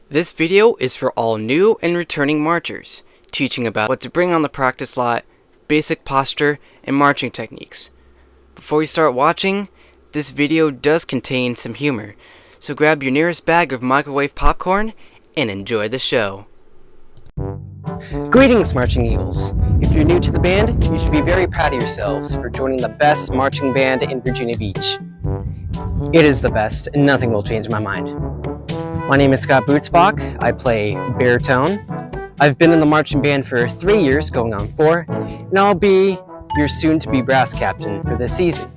This video is for all new and returning marchers, teaching about what to bring on the practice lot, basic posture, and marching techniques. Before you start watching, this video does contain some humor, so grab your nearest bag of microwave popcorn and enjoy the show. Greetings, Marching Eagles. If you're new to the band, you should be very proud of yourselves for joining the best marching band in Virginia Beach. It is the best, and nothing will change my mind. My name is Scott Bootsbach. I play baritone. I've been in the marching band for 3 years, going on 4, and I'll be your soon-to-be brass captain for this season,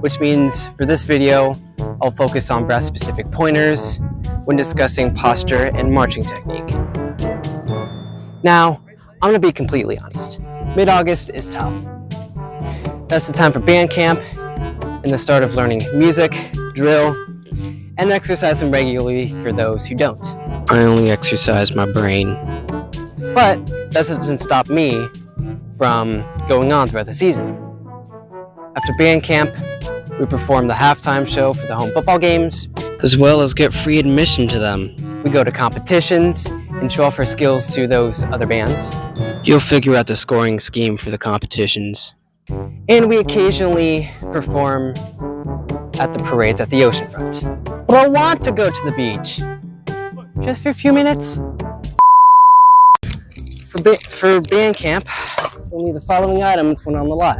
which means for this video, I'll focus on brass-specific pointers when discussing posture and marching technique. Now, I'm going to be completely honest. Mid-August is tough. That's the time for band camp and the start of learning music, drill, and exercising regularly for those who don't. I only exercise my brain. But that doesn't stop me from going on throughout the season. After band camp, we perform the halftime show for the home football games, as well as get free admission to them. We go to competitions and show off our skills to those other bands. You'll figure out the scoring scheme for the competitions. And we occasionally perform at the parades at the oceanfront. But I want to go to the beach. Just for a few minutes. For band camp, we'll need the following items when on the lot.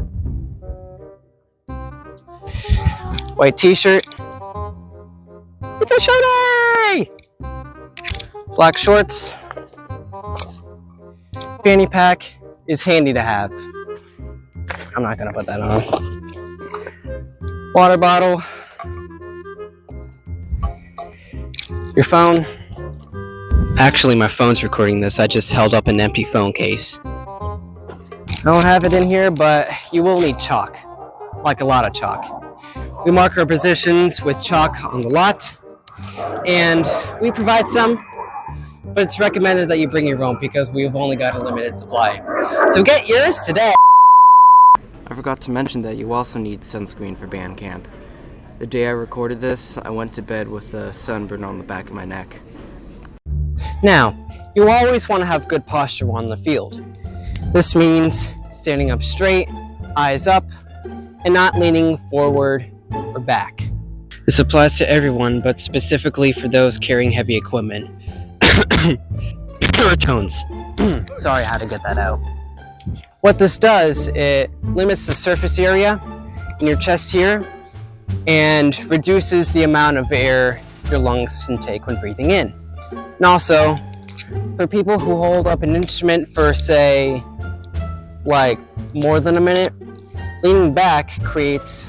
White t-shirt. It's a shorty! Black shorts. Fanny pack is handy to have. I'm not gonna put that on. Water bottle. Your phone. Actually, my phone's recording this. I just held up an empty phone case. I don't have it in here, but you will need chalk. Like a lot of chalk. We mark our positions with chalk on the lot, and we provide some, but it's recommended that you bring your own because we've only got a limited supply. So get yours today. I forgot to mention that you also need sunscreen for band camp. The day I recorded this, I went to bed with a sunburn on the back of my neck. Now, you always want to have good posture on the field. This means standing up straight, eyes up, and not leaning forward or back. This applies to everyone, but specifically for those carrying heavy equipment. Baritones. Sorry, I had to get that out. What this does, it limits the surface area in your chest here and reduces the amount of air your lungs can take when breathing in. And also, for people who hold up an instrument for, say, like more than a minute, leaning back creates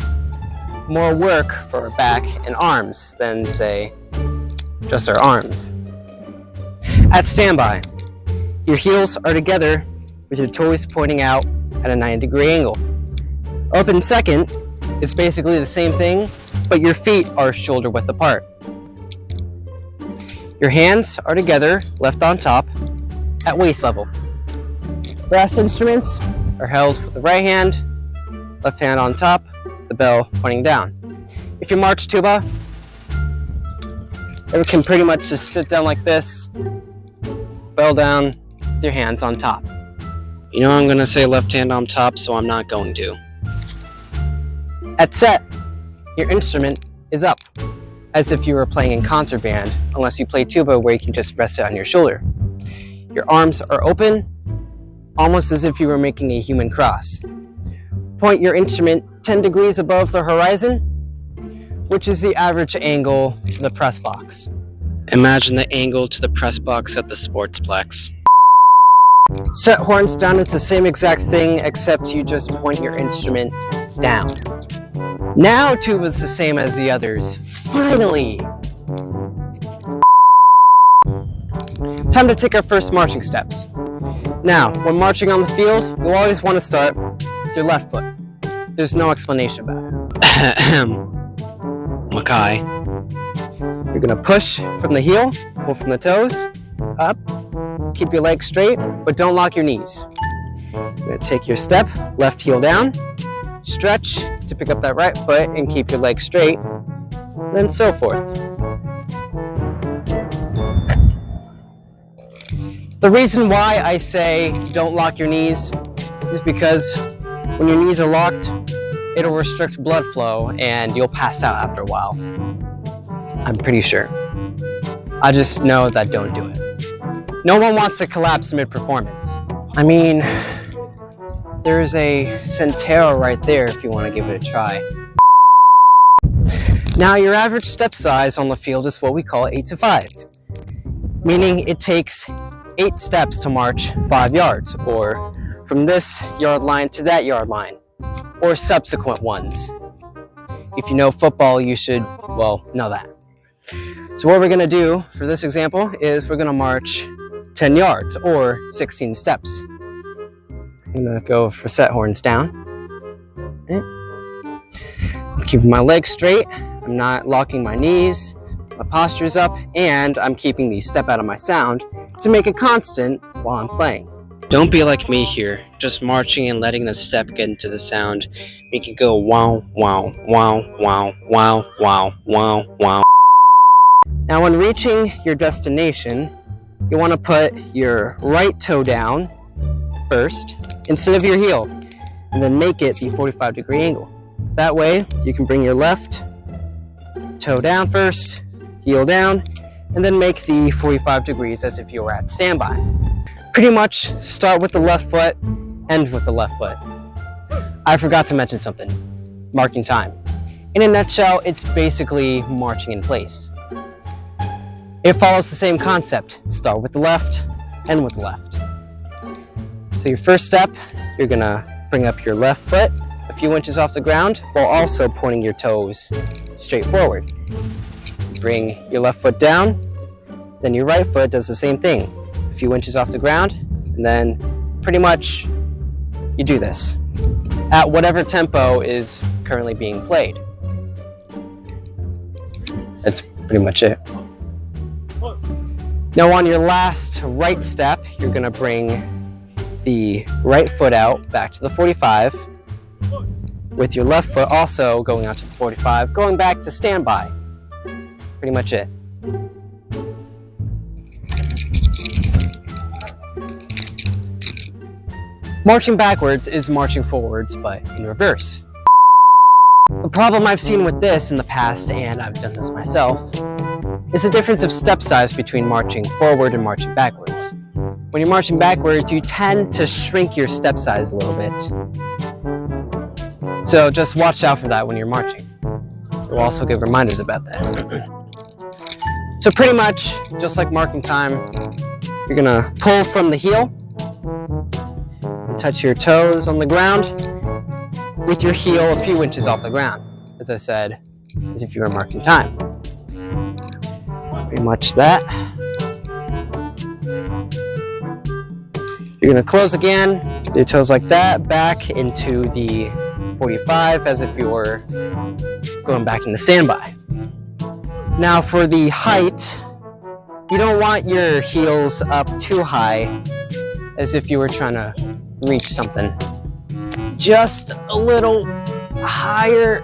more work for our back and arms than, say, just our arms. At standby, your heels are together with your toes pointing out at a 90-degree angle. Open second is basically the same thing, but your feet are shoulder width apart. Your hands are together, left on top, at waist level. Brass instruments are held with the right hand, left hand on top, the bell pointing down. If you march tuba, it can pretty much just sit down like this, bell down, with your hands on top. You know I'm going to say left hand on top, so I'm not going to. At set, your instrument is up, as if you were playing in concert band, unless you play tuba where you can just rest it on your shoulder. Your arms are open, almost as if you were making a human cross. Point your instrument 10 degrees above the horizon, which is the average angle to the press box. Imagine the angle to the press box at the Sportsplex. Set horns down, it's the same exact thing, except you just point your instrument down. Now tuba's the same as the others. Finally! Time to take our first marching steps. Now, when marching on the field, you'll always want to start with your left foot. There's no explanation about it. Mackay. You're gonna push from the heel, pull from the toes, up, keep your legs straight, but don't lock your knees. You're gonna take your step, left heel down, stretch to pick up that right foot and keep your legs straight, and then so forth. The reason why I say don't lock your knees is because when your knees are locked, it'll restrict blood flow and you'll pass out after a while. I'm pretty sure. I just know that don't do it. No one wants to collapse mid-performance. I mean, there's a Centero right there if you want to give it a try. Now, your average step size on the field is what we call 8 to 5, meaning it takes 8 steps to march 5 yards, or from this yard line to that yard line, or subsequent ones. If you know football, you should, well, know that. So what we're going to do for this example is we're going to march 10 yards, or 16 steps. I'm going to go for set horns down. Okay. I'm keeping my legs straight. I'm not locking my knees. My posture's up, and I'm keeping the step out of my sound to make it constant while I'm playing. Don't be like me here, just marching and letting the step get into the sound. Make it go wow, wow, wow, wow, wow, wow, wow, wow. Now when reaching your destination, you want to put your right toe down first instead of your heel, and then make it the 45-degree angle. That way you can bring your left toe down first, heel down, and then make the 45 degrees as if you were at standby. Pretty much start with the left foot, end with the left foot. I forgot to mention something. Marking time. In a nutshell, it's basically marching in place. It follows the same concept. Start with the left, end with the left. So your first step, you're gonna bring up your left foot a few inches off the ground while also pointing your toes straight forward. Bring your left foot down, then your right foot does the same thing. A few inches off the ground, and then pretty much you do this at whatever tempo is currently being played. That's pretty much it. Now on your last right step, you're gonna bring the right foot out back to the 45, with your left foot also going out to the 45, going back to standby. Pretty much it. Marching backwards is marching forwards, but in reverse. The problem I've seen with this in the past, and I've done this myself, is the difference of step size between marching forward and marching backwards. When you're marching backwards, you tend to shrink your step size a little bit. So just watch out for that when you're marching. We'll also give reminders about that. So pretty much, just like marking time, you're gonna pull from the heel, touch your toes on the ground with your heel a few inches off the ground, as I said, as if you were marking time. Pretty much that. You're gonna close again, your toes like that, back into the 45 as if you were going back into standby. Now for the height, you don't want your heels up too high as if you were trying to reach something. Just a little higher.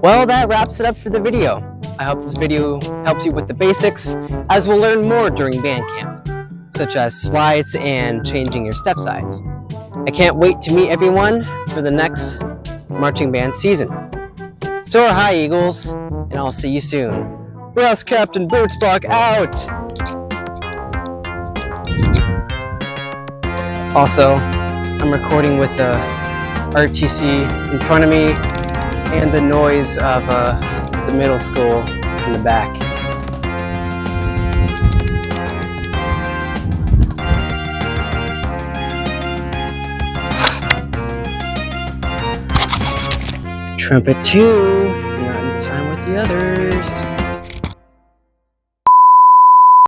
Well, that wraps it up for the video. I hope this video helps you with the basics, as we'll learn more during band camp, such as slides and changing your step size. I can't wait to meet everyone for the next marching band season. So hi, Eagles, and I'll see you soon. Brass Captain Birdsbach out! Also, I'm recording with the RTC in front of me and the noise of the middle school in the back. Trumpet 2, not in time with the others.